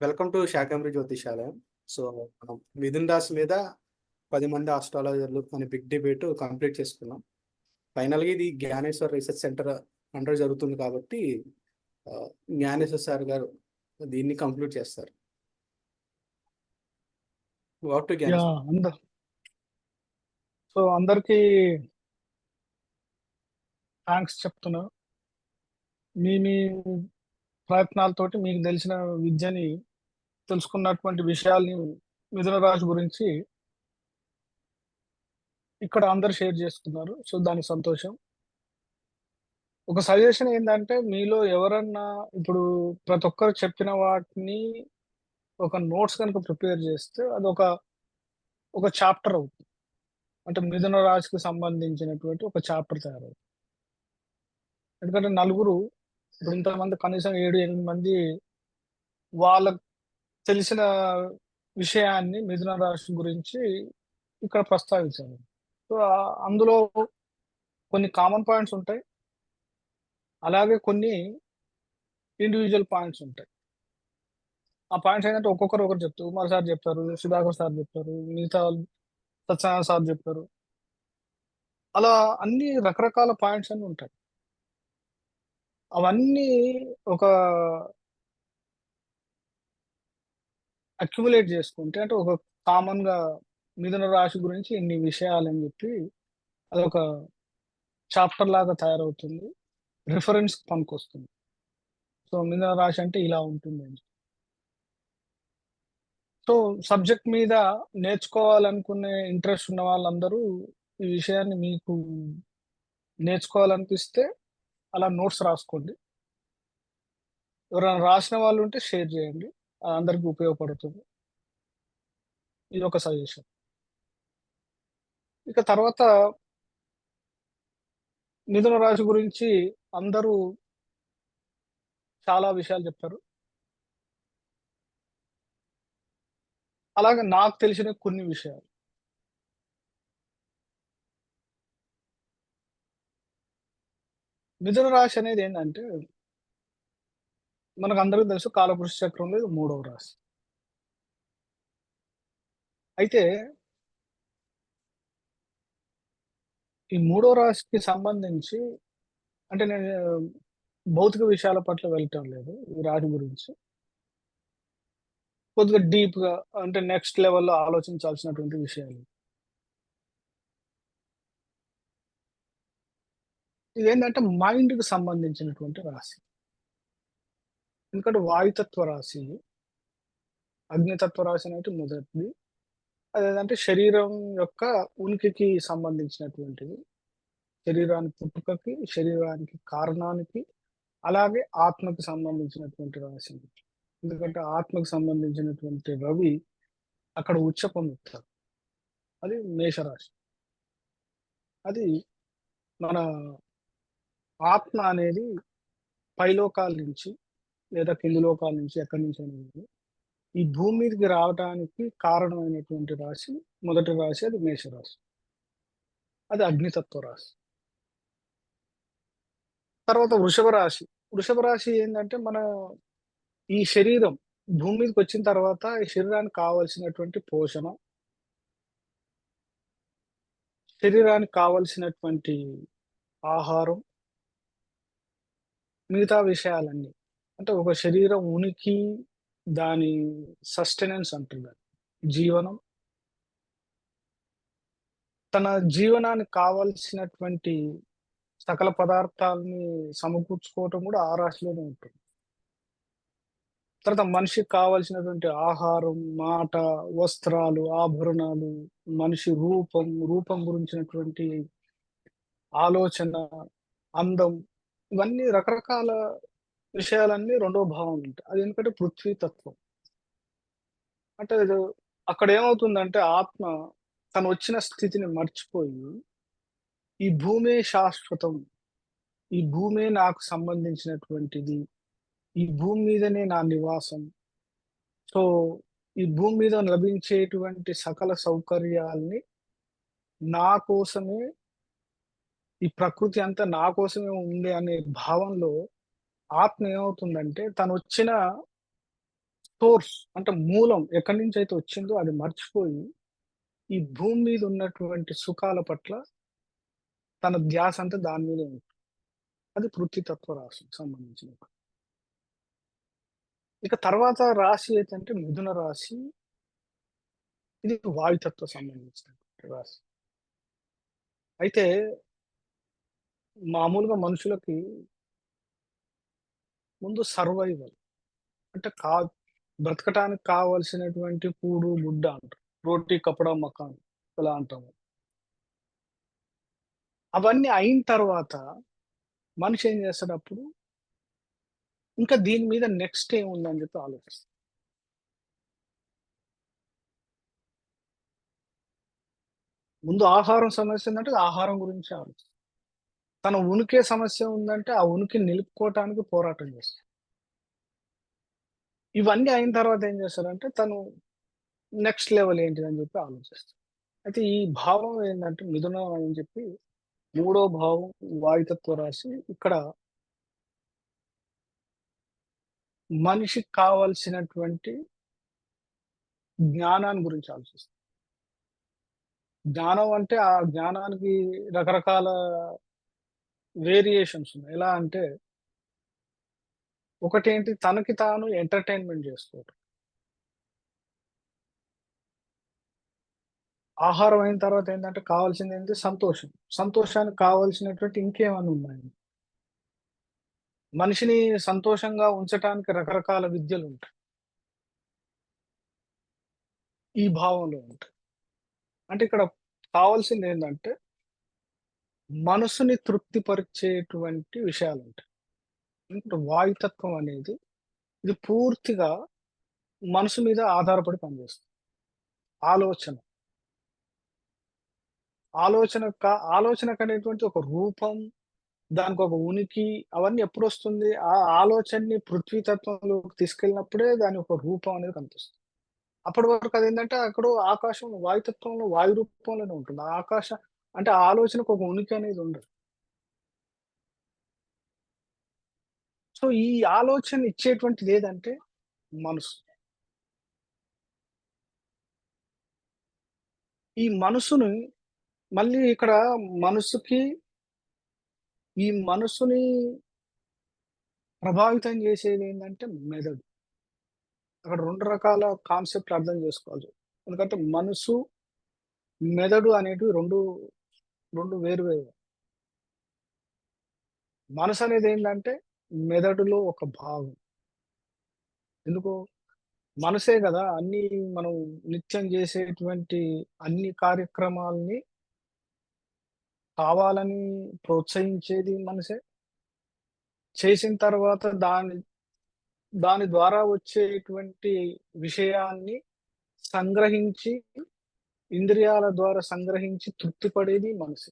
Welcome to Shakambari జ్యోతిషాలయం. So మనం మిథున్ రాశి మీద 10 మంది ఆస్ట్రాలజర్లు అనే బిగ్ డిబేట్ కంప్లీట్ చేసుకున్నాం. ఫైనల్గా ఇది జ్ఞానేశ్వర్ రీసెర్చ్ సెంటర్ అండర్ జరుగుతుంది కాబట్టి జ్ఞానేశ్వర్ సార్ గారు దీన్ని కంప్లీట్ చేస్తారు. వాట్ టు యా జ్ఞానేశ్వర్. అందరికీ థ్యాంక్స్ చెప్తున్నా. మీ ప్రయత్నాలతోటి మీకు తెలిసిన విద్యని తెలుసుకున్నటువంటి విషయాల్ని మిథున రాశి గురించి ఇక్కడ అందరు షేర్ చేసుకున్నారు. సో దానికి సంతోషం. ఒక సజెషన్ ఏంటంటే, మీలో ఎవరన్నా ఇప్పుడు ప్రతి ఒక్కరు చెప్పిన వాటిని ఒక నోట్స్ కనుక ప్రిపేర్ చేస్తే ఒక చాప్టర్ అవుతుంది. అంటే మిథున రాశికి సంబంధించినటువంటి ఒక చాప్టర్ తయారవుతుంది. ఎందుకంటే నలుగురు ఇప్పుడు ఇంతమంది కనీసం 7-8 మంది వాళ్ళకు తెలిసిన విషయాన్ని మిథున రాశి గురించి ఇక్కడ ప్రస్తావించారు. సో అందులో కొన్ని కామన్ పాయింట్స్ ఉంటాయి. అలాగే కొన్ని ఇండివిజువల్ పాయింట్స్ ఉంటాయి. ఆ పాయింట్స్ ఏంటంటే ఒక్కొక్కరు ఒకరు చెప్తారు. ఉమర్ సార్ చెప్తారు, సుధాకర్ సార్ చెప్తారు, మిగతా వాళ్ళు సత్యనారాయణ సార్ చెప్తారు. అలా అన్ని రకరకాల పాయింట్స్ అన్ని ఉంటాయి. అవన్నీ ఒక అక్యుములేట్ చేసుకుంటే అంటే ఒక కామన్ గా మిథున రాశి గురించి ఇన్ని విషయాలని చెప్పి అదొక చాప్టర్ లాగా తయారవుతుంది. రిఫరెన్స్ పనికొస్తుంది. సో మిథున రాశి అంటే ఇలా ఉంటుంది. సో సబ్జెక్ట్ మీద నేర్చుకోవాలనుకునే ఇంట్రెస్ట్ ఉన్న వాళ్ళందరూ ఈ విషయాన్ని మీకు నేర్చుకోవాలనిపిస్తే అలా నోట్స్ రాసుకోండి. ఎవరైనా రాసిన వాళ్ళు ఉంటే షేర్ చేయండి. అందరికి ఉపయోగపడుతుంది. ఇది ఒక సజెషన్. ఇక తర్వాత మిథున రాశి గురించి అందరూ చాలా విషయాలు చెప్పారు. అలాగే నాకు తెలిసిన కొన్ని విషయాలు. మిథున రాశి అనేది ఏంటంటే, మనకు అందరికీ తెలుసు కాలపురుష చక్రంలో ఇది 3వ రాశి. అయితే ఈ 3వ రాశికి సంబంధించి అంటే నేను భౌతిక విషయాల పట్ల వెళ్ళటం లేదు. ఈ రాశి గురించి కొద్దిగా డీప్‌గా అంటే నెక్స్ట్ లెవెల్‌లో ఆలోచించాల్సినటువంటి విషయాలు. ఇదేంటంటే మైండ్‌కి సంబంధించినటువంటి రాశి. ఎందుకంటే వాయుతత్వ రాశి, అగ్నితత్వ రాశి అనేది మొదటిది. అదేంటంటే శరీరం యొక్క ఉనికికి సంబంధించినటువంటిది. శరీరానికి పుట్టుకకి, శరీరానికి కారణానికి, అలాగే ఆత్మకి సంబంధించినటువంటి రాశి. ఎందుకంటే ఆత్మకు సంబంధించినటువంటి రవి అక్కడ ఉచ్చ పొందుతారు. అది మేషరాశి. అది మన ఆత్మ అనేది పైలోకాల నుంచి లేదా కింది లోకాల నుంచి ఎక్కడి నుంచి అనేది ఈ భూమి మీదకి రావడానికి కారణమైనటువంటి రాశి మొదటి రాశి అది మేషరాశి. అది అగ్నితత్వ రాశి. తర్వాత వృషభ రాశి. వృషభ రాశి ఏంటంటే మన ఈ శరీరం భూమి మీదకి వచ్చిన తర్వాత ఈ శరీరానికి కావాల్సినటువంటి పోషణ, శరీరానికి కావాల్సినటువంటి ఆహారం, మిగతా విషయాలన్నీ. అంటే ఒక శరీరం ఉనికి, దాని సస్టెనెన్స్ అంటున్నారు. జీవనం. తన జీవనానికి కావాల్సినటువంటి సకల పదార్థాలని సమకూర్చుకోవటం కూడా ఆ రాశిలోనే ఉంటుంది. తర్వాత మనిషికి కావాల్సినటువంటి ఆహారం, మాట, వస్త్రాలు, ఆభరణాలు, మనిషి రూపం గురించినటువంటి ఆలోచన, అందం, ఇవన్నీ రకరకాల విషయాలన్నీ రెండో భావం ఉంటాయి. అది ఎందుకంటే పృథ్వీ తత్వం. అంటే అక్కడ ఏమవుతుందంటే ఆత్మ తను వచ్చిన స్థితిని మర్చిపోయి ఈ భూమే శాశ్వతం, ఈ భూమే నాకు సంబంధించినటువంటిది, ఈ భూమి మీదనే నా నివాసం. సో ఈ భూమి మీద లభించేటువంటి సకల సౌకర్యాల్ని నా కోసమే, ఈ ప్రకృతి అంతా నా కోసమే ఉంది అనే భావంలో ఆత్మ ఏమవుతుందంటే తనొచ్చిన సోర్స్ అంటే మూలం ఎక్కడి నుంచయితే వచ్చిందో అది మర్చిపోయి, ఈ భూమి మీద ఉన్నటువంటి సుఖాల పట్ల తన ధ్యాసంతా దాని మీదే ఉంటుంది. అది పృథ్వీతత్వ రాశికి సంబంధించినది. ఇక తర్వాత రాశి ఏదంటే మిథున రాశి. ఇది వాయుతత్వ సంబంధించినటువంటి రాశి. అయితే మామూలుగా మనుషులకి ముందు సర్వైవల్ అంటే బ్రతకటానికి కావాల్సినటువంటి కూడు, గుడ్డ అంటారు. రోటీ, కపడా, మకాన్ ఇలా అంటాము. అవన్నీ అయిన తర్వాత మనిషి ఏం చేస్తాడప్పుడు, ఇంకా దీని మీద నెక్స్ట్ ఏముందని చెప్పి ఆలోచిస్తాడు. ముందు ఆహారం సమస్య ఉందంటే ఆహారం గురించి ఆలోచిస్తాడు. తన ఉనికే సమస్య ఉందంటే ఆ ఉనికిని నిలుపుకోవటానికి పోరాటం చేస్తాడు. ఇవన్నీ అయిన తర్వాత ఏం చేస్తాడంటే తను నెక్స్ట్ లెవెల్ ఏంటిదని చెప్పి ఆలోచిస్తాడు. అయితే ఈ భావం ఏందంటే మిథునం అని చెప్పి మూడో భావం వాయుతత్వ రాశి. ఇక్కడ మనిషికి కావాల్సినటువంటి జ్ఞానాన్ని గురించి ఆలోచిస్తాడు. జ్ఞానం అంటే ఆ జ్ఞానానికి రకరకాల వేరియేషన్స్ ఉన్నాయి. ఎలా అంటే ఒకటేంటి తనకి తాను ఎంటర్‌టైన్‌మెంట్ జేసుకోవటం. ఆహారం అయిన తర్వాత ఏంటంటే కావాల్సిందేంటి సంతోషం. సంతోషానికి కావాల్సినటువంటి ఇంకేమన్నా ఉన్నాయండి. మనిషిని సంతోషంగా ఉంచటానికి రకరకాల విద్యలుంటాయి. ఈ భావంలో ఉంటాయి. అంటే ఇక్కడ కావాల్సిందేంటంటే మనసుని తృప్తిపరిచేటువంటి విషయాలుంటాయి. ఇప్పుడు వాయుతత్వం అనేది ఇది పూర్తిగా మనసు మీద ఆధారపడి పనిచేస్తుంది. ఆలోచన. ఆలోచనకనేటువంటి ఒక రూపం, దానికొక ఉనికి అవన్నీ ఎప్పుడొస్తుంది? ఆ ఆలోచనని పృథ్వీ తత్వంలోకి తీసుకెళ్ళినప్పుడే దాని యొక్క రూపం అనేది కనిపిస్తుంది. అప్పటి వరకు అదేంటంటే అక్కడో ఆకాశం వాయుతత్వంలో వాయు రూపంలోనే ఉంటుంది. ఆ అంటే ఆ ఆలోచనకు ఒక ఉనికి అనేది ఉండదు. సో, ఈ ఆలోచన ఇచ్చేటువంటిదేదంటే మనసు. ఈ మనసుని మళ్ళీ ఇక్కడ మనసుకి ఈ మనసుని ప్రభావితం చేసేదేంటంటే మెదడు. అక్కడ 2 రకాల కాన్సెప్ట్‌లు అర్థం చేసుకోవాలి. ఎందుకంటే మనసు, మెదడు అనేటివి 2 వేరు వేరు. మనసనేదేంటంటే మెదడులో ఒక భాగం. ఎందుకు? మనసే గదా! అన్నీ మనం నిత్యం జేసేటువంటి అన్ని కార్యక్రమాల్ని కావాలని ప్రోత్సహించేది మనసే. చేసిన తర్వాత దాని ద్వారా వచ్చేటువంటి విషయాన్ని సంగ్రహించి, ఇంద్రియాల ద్వారా సంగ్రహించి తృప్తి పడేది మనసే.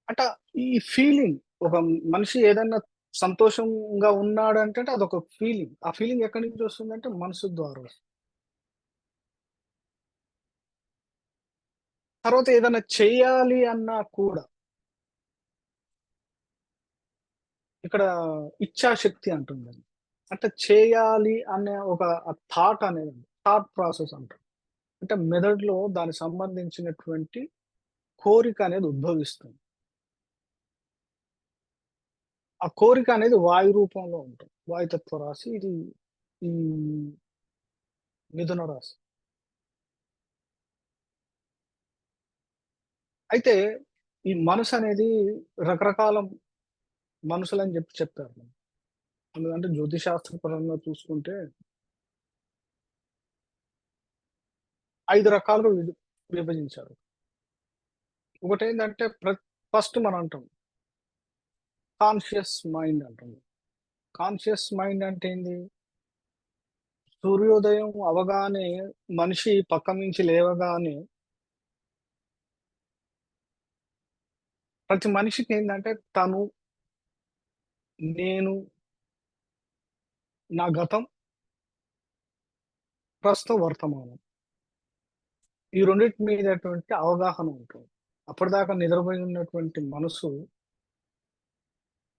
అట ఈ ఫీలింగ్ ఒక మనిషి ఏదన్నా సంతోషంగా ఉన్నాడంటే అదొక ఫీలింగ్. ఆ ఫీలింగ్ ఎక్కడి నుంచి వస్తుందంటే మనసు ద్వారా వస్తుంది. తర్వాత ఏదన్నా చేయాలి అన్నా కూడా ఇక్కడ ఇచ్ఛాశక్తి అంటుందండి. అంటే చేయాలి అనే ఒక థాట్ అనేది థాట్ ప్రాసెస్ అంటాం. అంటే మెదడులో దానికి సంబంధించినటువంటి కోరిక అనేది ఉద్భవిస్తుంది. ఆ కోరిక అనేది వాయు రూపంలో ఉంటుంది. వాయుతత్వ రాశి ఇది ఈ మిథున రాశి. అయితే ఈ మనసనేది రకరకాల మనసులని చెప్పారు. ఎందుకంటే జ్యోతిషశాస్త్ర పరంగా చూసుకుంటే 5 రకాలుగా విభజించారు. ఒకటేంటంటే ఫస్ట్ మనం అంటాం కాన్షియస్ మైండ్ అంటాం. కాన్షియస్ మైండ్ అంటే ఏంది? సూర్యోదయం అవ్వగానే మనిషి పక్క నుంచి లేవగానే ప్రతి మనిషికేందంటే తను, నేను, నా గతం, ప్రస్తుతం, వర్తమానం. ఈ రెండిటి మీదటువంటి అవగాహన ఉంటుంది. అప్పటిదాకా నిద్రపోయి ఉన్నటువంటి మనసు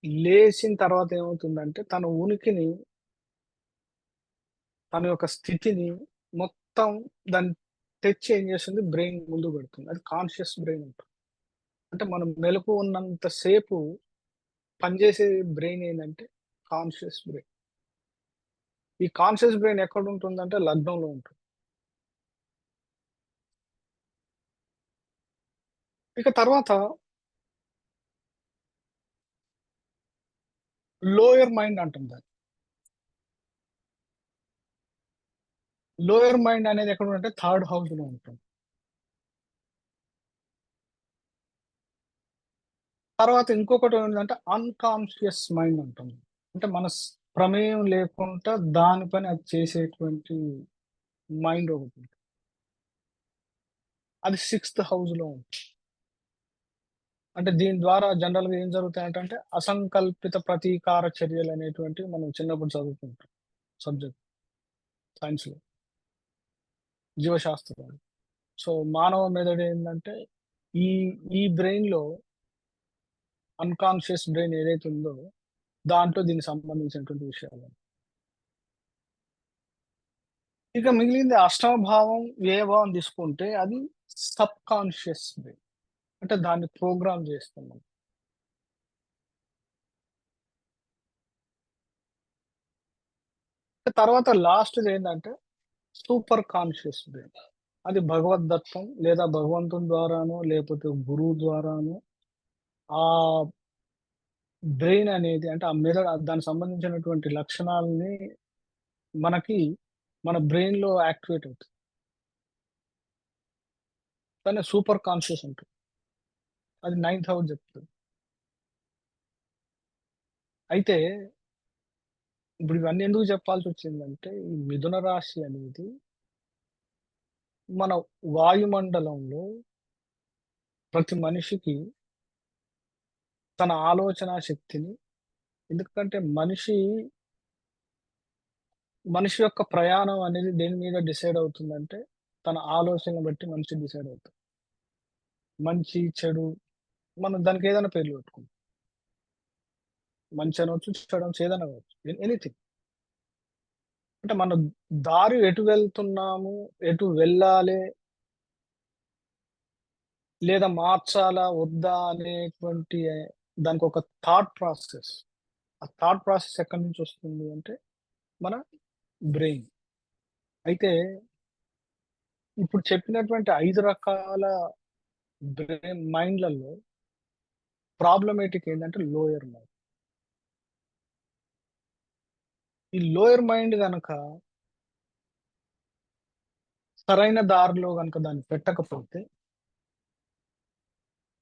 లేచిన తర్వాత ఏమవుతుందంటే తన ఉనికిని, తన యొక్క స్థితిని మొత్తం దాన్ని తెచ్చి ఏం చేస్తుంది బ్రెయిన్ ముందు పెడుతుంది. అది కాన్షియస్ బ్రెయిన్ అంటాం. అంటే మనం మెలకువ ఉన్నంత సేపు పనిచేసే బ్రెయిన్ ఏందంటే కాన్షియస్ బ్రెయిన్. ఈ కాన్షియస్ బ్రెయిన్ ఎక్కడుంటుందంటే లగ్నంలో ఉంటుంది. ఇక తర్వాత లోయర్ మైండ్ అంటాం దాన్ని. లోయర్ మైండ్ అనేది ఎక్కడుందంటే థర్డ్ హౌస్‌లో ఉంటుంది. తర్వాత ఇంకొకటి ఏంటంటే అన్‌కాన్షియస్ మైండ్ అంటాం. అంటే మన ప్రమేయం లేకుండా దాని పని అది చేసేటువంటి మైండ్ ఒకటి. అది సిక్స్త్ హౌస్‌లో ఉంటుంది. అంటే దీని ద్వారా జనరల్‌గా ఏం జరుగుతాయంటే అసంకల్పిత ప్రతీకార చర్యలనేటువంటివి మనం చిన్నప్పుడు చదువుకుంటాం సబ్జెక్ట్ సైన్స్‌లో, జీవశాస్త్రంలో. సో, మానవ మెదడు ఏందంటే ఈ ఈ బ్రెయిన్‌లో అన్‌కాన్షియస్ బ్రెయిన్ ఏదైతే ఉందో దాంట్లో దీనికి సంబంధించినటువంటి విషయాలు. ఇక మిగిలింది అష్టమ భావం, వ్యయ భావం తీసుకుంటే అది సబ్‌కాన్షియస్ బ్రెయిన్. అంటే దాన్ని ప్రోగ్రామ్ చేస్తున్నాం. తర్వాత లాస్ట్‌దేంటంటే సూపర్ కాన్షియస్ బ్రెయిన్. అది భగవద్దత్తం లేదా భగవంతుని ద్వారానో, లేకపోతే గురువు ద్వారానో ఆ బ్రెయిన్ అనేది అంటే ఆ మెదడు దానికి సంబంధించినటువంటి లక్షణాలని మనకి మన బ్రెయిన్‌లో యాక్టివేట్ అవుతాయి. దాన్ని సూపర్ కాన్షియస్ అంటాం. అది నైన్త్ హౌస్ చెప్తది. అయితే ఇప్పుడు ఇవన్నీ ఎందుకు చెప్పాల్సొచ్చిందంటే, ఈ మిథున రాశి అనేది మన వాయుమండలంలో ప్రతి మనిషికి తన ఆలోచనా శక్తిని ఎందుకంటే మనిషి యొక్క ప్రయాణం అనేది దేని మీద డిసైడ్ అవుతుందంటే, తన ఆలోచనను బట్టి మనిషి డిసైడ్ అవుతాడు. మంచి, చెడు మనం దానికి ఏదైనా పేర్లు పెట్టుకుంటాం. మంచి అనొచ్చు, చెడు అనొచ్చు, ఏదైనా కావచ్చు. ఎనీథింగ్. అంటే మనం దారి ఎటు వెళ్తున్నాము, ఎటు వెళ్ళాలి, లేదా మార్చాలా, వద్దా అనేటువంటి దానికొక థాట్ ప్రాసెస్. ఆ థాట్ ప్రాసెస్ ఎక్కడి నుంచి వస్తుంది అంటే, మన బ్రెయిన్. అయితే ఇప్పుడు చెప్పినటువంటి 5 రకాల మైండ్‌లలో ప్రాబ్లమేటిక్ ఏంటంటే లోయర్ మైండ్. ఈ లోయర్ మైండ్ గనక సరైన దారిలో గనక దాన్ని పెట్టకపోతే,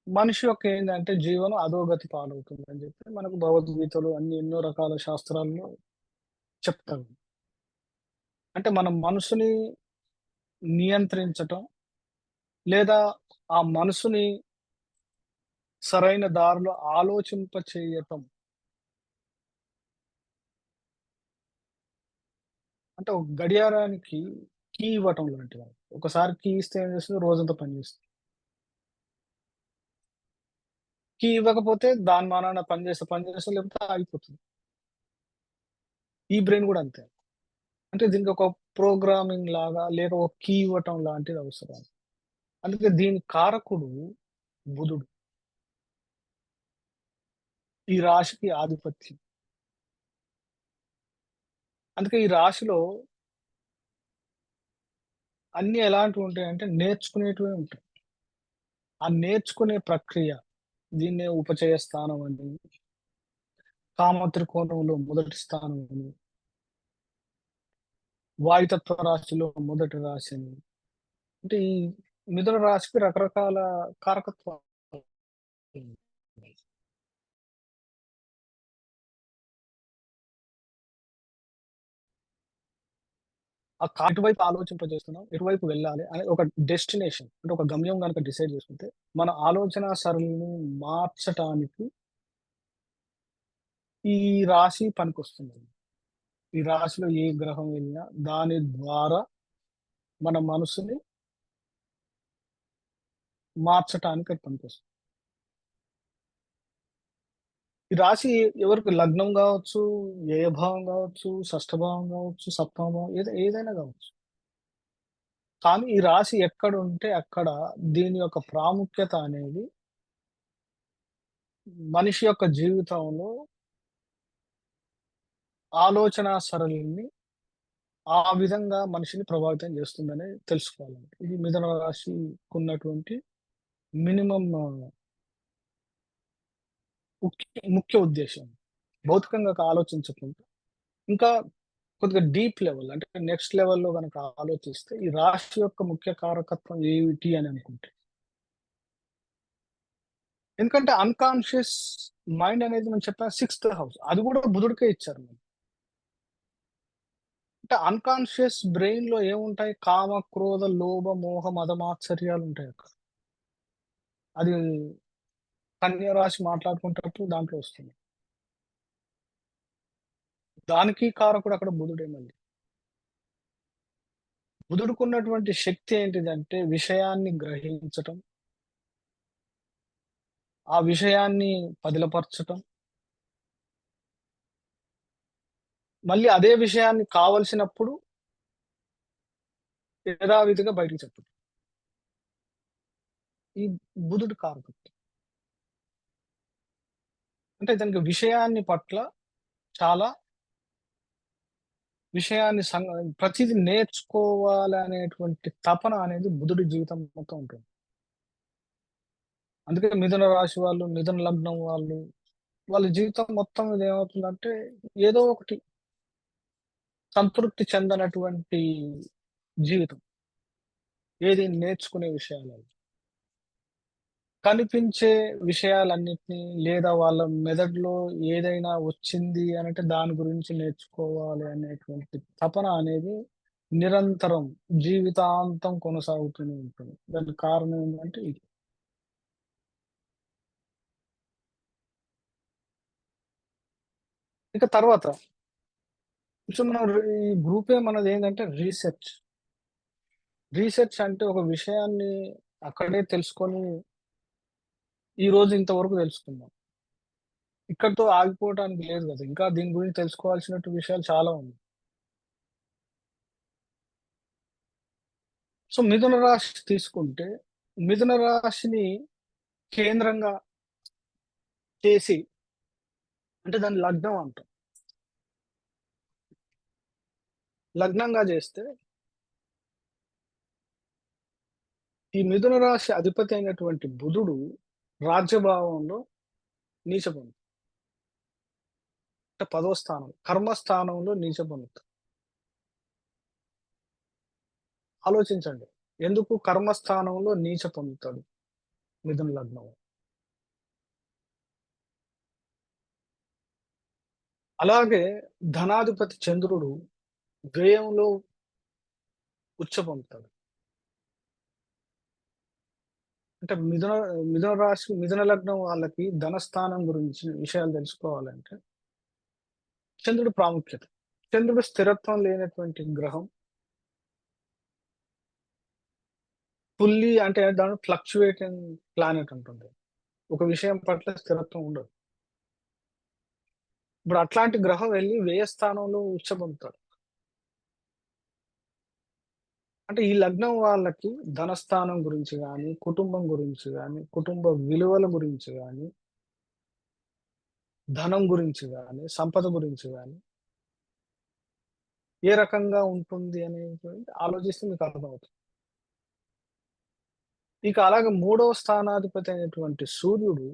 మనిషి యొక్క ఏందంటే జీవనం అధోగతి పాలవుతుందని చెప్పి మనకు భగవద్గీతలో అన్ని ఎన్నో రకాల శాస్త్రాల్లో చెప్తారు. అంటే మన మనసుని నియంత్రించటం, లేదా ఆ మనసుని సరైన దారిలో ఆలోచింప చేయటం. అంటే ఒక గడియారానికి కీ ఇవ్వటం లాంటిది. ఒకసారి కీ ఇస్తే ఏం చేస్తుంది రోజంతా పనిచేస్తుంది. కీ ఇవ్వకపోతే దాని మానాన పని చేస్తే లేకపోతే ఆగిపోతుంది. ఈ బ్రెయిన్ గూడా అంతే. అంటే దీనికి ఒక ప్రోగ్రామింగ్ లాగా లేక ఒక కీ ఇవ్వటం లాంటిది అవసరం. అందుకే దీని కారకుడు బుధుడు. ఈ రాశికి ఆధిపత్యం. అందుకే ఈ రాశిలో అన్నీ ఎలాంటివి ఉంటాయంటే నేర్చుకునేటివే ఉంటాయి. ఆ నేర్చుకునే ప్రక్రియ దీన్నే ఉపచయ స్థానం అని, కామత్రికోణంలో మొదటి స్థానం అని, వాయుతత్వ రాశిలో మొదటి రాశి అని. అంటే ఈ మిథున రాశికి రకరకాల కారకత్వాలు ఉన్నాయి. ఎటువైపు ఆలోచింపజేస్తున్నాం, ఎటువైపు వెళ్ళాలి అనే ఒక డెస్టినేషన్ అంటే ఒక గమ్యం గనుక డిసైడ్ చేసుకుంటే, మన ఆలోచనా సరళిని మార్చటానికి ఈ రాశి పనికొస్తుంది. ఈ రాశిలో ఏ గ్రహం వెళ్ళినా దాని ద్వారా మన మనసుని మార్చటానికి అది పనికొస్తుంది. ఈ రాశి ఎవరికి లగ్నం గావచ్చు, వ్యయ భావం గావచ్చు, షష్ఠ భావం గావచ్చు, సప్తమ భావం ఏదైనా గావచ్చు. కానీ ఈ రాశి ఎక్కడుంటే అక్కడ దీని యొక్క ప్రాముఖ్యత అనేది మనిషి యొక్క జీవితంలో ఆలోచనా సరళిని ఆ విధంగా మనిషిని ప్రభావితం చేస్తుందని తెలుసుకోవాలండి. ఇది మిథున రాశికున్నటువంటి మినిమమ్ ముఖ్య ఉద్దేశ్యం. భౌతికంగా ఆలోచించకుండా ఇంకా కొద్దిగా డీప్ లెవెల్ అంటే నెక్స్ట్ లెవెల్‌లో గనక ఆలోచిస్తే ఈ రాశి యొక్క ముఖ్య కారకత్వం ఏమిటి అని అనుకుంటే. ఎందుకంటే అన్‌కాన్షియస్ మైండ్ అనేది మనం చెప్పాను సిక్స్త్ హౌస్. అది కూడా బుధుడికే ఇచ్చారు మనకి. అంటే అన్‌కాన్షియస్ బ్రెయిన్‌లో ఏముంటాయి? కామ, క్రోధ, లోభ, మోహ, మద, మాత్సర్యాలు ఉంటాయి అక్కడ. అది కన్యా రాశి మాట్లాడుకుంటప్పుడు దాంట్లో వస్తుంది. దానికి కారకుడు అక్కడ బుధుడే మళ్ళీ. బుధుడికున్నటువంటి శక్తి ఏంటిదంటే విషయాన్ని గ్రహించటం, ఆ విషయాన్ని పదిలపరచటం, మళ్ళీ అదే విషయాన్ని కావలసినప్పుడు యథావిధిగా బయటికి చెప్పటం. ఈ బుధుడి కారకత్వం. అంటే దానికి విషయాన్ని పట్ల చాలా విషయాన్ని ప్రతీది నేర్చుకోవాలనేటువంటి తపన అనేది బుధుడి జీవితం మొత్తం ఉంటుంది. అందుకే మిథున రాశి వాళ్ళు, మిథున లగ్నం వాళ్ళు, వాళ్ళ జీవితం మొత్తం మీద ఏమవుతుందంటే ఏదో ఒకటి సంతృప్తి చెందనటువంటి జీవితం. ఏది నేర్చుకునే విషయాలలో. కనిపించే విషయాలన్నిటిని లేదా వాళ్ళ మెదడులో ఏదైనా వచ్చింది అనంటే దాని గురించి నేర్చుకోవాలి అనేటువంటి తపన అనేది నిరంతరం జీవితాంతం కొనసాగుతూనే ఉంటుంది. దానికి కారణం ఏంటంటే ఇది. ఇక తర్వాత సో మనం ఈ గ్రూపే మనదేంటంటే రీసెర్చ్. రీసెర్చ్ అంటే ఒక విషయాన్ని అక్కడే తెలుసుకొని ఈరోజు ఇంతవరకు తెలుసుకున్నాం. ఇక్కడితో ఆగిపోవటానికి లేదు గదా! ఇంకా దీని గురించి తెలుసుకోవాల్సినటు విషయాలు చాలా ఉన్నాయి. సో, మిథున రాశి తీసుకుంటే, మిథున రాశిని కేంద్రంగా చేసి అంటే దాన్ని లగ్నం అంటాం. లగ్నంగా జేస్తే ఈ మిథున రాశి అధిపతి అయినటువంటి బుధుడు రాజ్యభావంలో నీచబడుతాడు. అంటే 10వ స్థానం, కర్మస్థానంలో నీచబడుతాడు. ఆలోచించండి. ఎందుకు కర్మస్థానంలో నీచ పొందుతాడు మిథున లగ్నం? అలాగే ధనాధిపతి చంద్రుడు వ్యయంలో ఉచ్చ పొందుతాడు. అంటే మిథున రాశి, మిథున లగ్నం వాళ్ళకి ధనస్థానం గురించి విషయాలు తెలుసుకోవాలంటే చంద్రుడి ప్రాముఖ్యత. చంద్రుడు స్థిరత్వం లేనటువంటి గ్రహం. ఫుల్లీ అంటే దాన్ని ఫ్లక్చుయేటింగ్ ప్లానెట్ ఉంటుంది. ఒక విషయం పట్ల స్థిరత్వం ఉండదు. ఇప్పుడు అట్లాంటి గ్రహం వెళ్లి వ్యయ స్థానంలో ఉచ్చ పొందుతాడు. అంటే ఈ లగ్నం వాళ్ళకి ధనస్థానం గురించి గాని, కుటుంబం గురించి గాని, కుటుంబ విలువల గురించి గాని, ధనం గురించి గాని, సంపద గురించి గాని ఏ రకంగా ఉంటుంది అనేటువంటి ఆలోచిస్తే మీకు అర్థమవుతుంది. ఇక అలాగే 3వ స్థానాధిపతి అయినటువంటి సూర్యుడు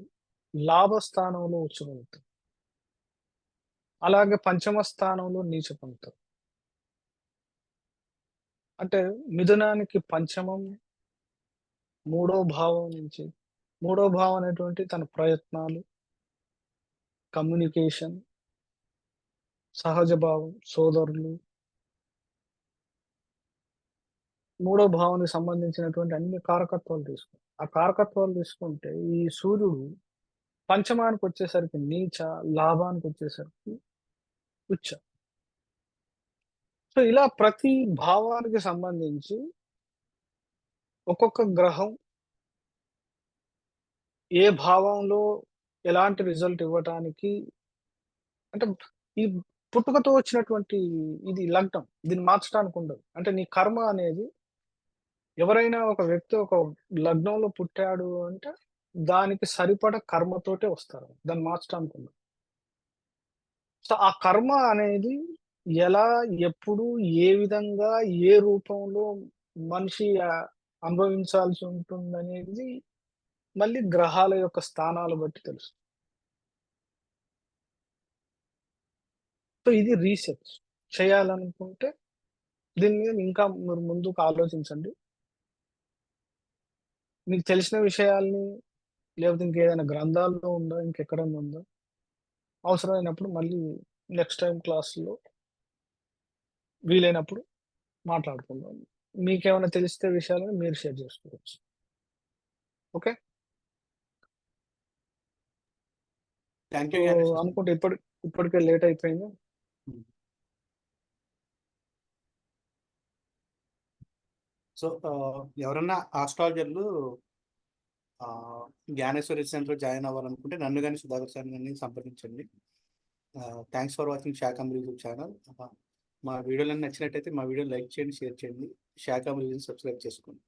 లాభస్థానంలో ఉచ్చ పొందుతాడు. అలాగే పంచమ స్థానంలో నీచ పొందుతాడు. అంటే మిథునానికి పంచమం, మూడో భావం నుంచి మూడో భావం అనేటువంటి తన ప్రయత్నాలు, కమ్యూనికేషన్, సహజ భావం, సోదరులు, మూడో భావానికి సంబంధించినటువంటి అన్ని కారకత్వాలు తీసుకుంటాం. ఆ కారకత్వాలు తీసుకుంటే ఈ సూర్యుడు పంచమానికొచ్చేసరికి నీచ, లాభానికొచ్చేసరికి ఉచ్చ. సో, ఇలా ప్రతి భావానికి సంబంధించి ఒక్కొక్క గ్రహం ఏ భావంలో ఎలాంటి రిజల్ట్ ఇవ్వటానికి అంటే ఈ పుట్టుకతో వచ్చినటువంటి ఇది లగ్నం. దీన్ని మార్చడానికి ఉండదు. అంటే నీ కర్మ అనేది ఎవరైనా ఒక వ్యక్తి ఒక లగ్నంలో పుట్టాడు అంటే దానికి సరిపడా కర్మతోటే వస్తారు. దాన్ని మార్చడానికి ఉండదు. సో, ఆ కర్మ అనేది ఎలా, ఎప్పుడు, ఏ విధంగా, ఏ రూపంలో మనిషి అనుభవించాల్సి ఉంటుందనేది మళ్ళీ గ్రహాల యొక్క స్థానాలు బట్టి తెలుస్తుంది. సో, ఇది రీసెర్చ్ చేయాలనుకుంటే దీని మీద ఇంకా మీరు ముందుకు ఆలోచించండి. మీకు తెలిసిన విషయాల్ని లేకపోతే ఇంకేదైనా గ్రంథాల్లో ఉందా? ఇంకెక్కడన్నా ఉందా? అవసరమైనప్పుడు మళ్ళీ నెక్స్ట్ టైమ్ క్లాస్‌లో వీలైనప్పుడు మాట్లాడుకుందాం. మీకేమైనా తెలిస్తే విషయాలను మీరు షేర్ చేసుకోవచ్చు. Okay. Thank so, you Gyanesh. అనుకుంటే ఇప్పటికే లేట్ అయిపోయింది. సో ఎవరన్నా ఆస్ట్రాలజర్లు జ్ఞానేశ్వరి సెంటర్ జాయిన్ అవ్వాలనుకుంటే నన్ను కానీ సుధాకర్ సార్ గారిని సంప్రదించండి. Thanks for watching Shakambari YouTube channel. మా వీడియోలు నచ్చినట్టయితే మా వీడియో లైక్ చేయండి, షేర్ చేయండి. శాకంబరి సబ్స్క్రైబ్ చేసుకోండి.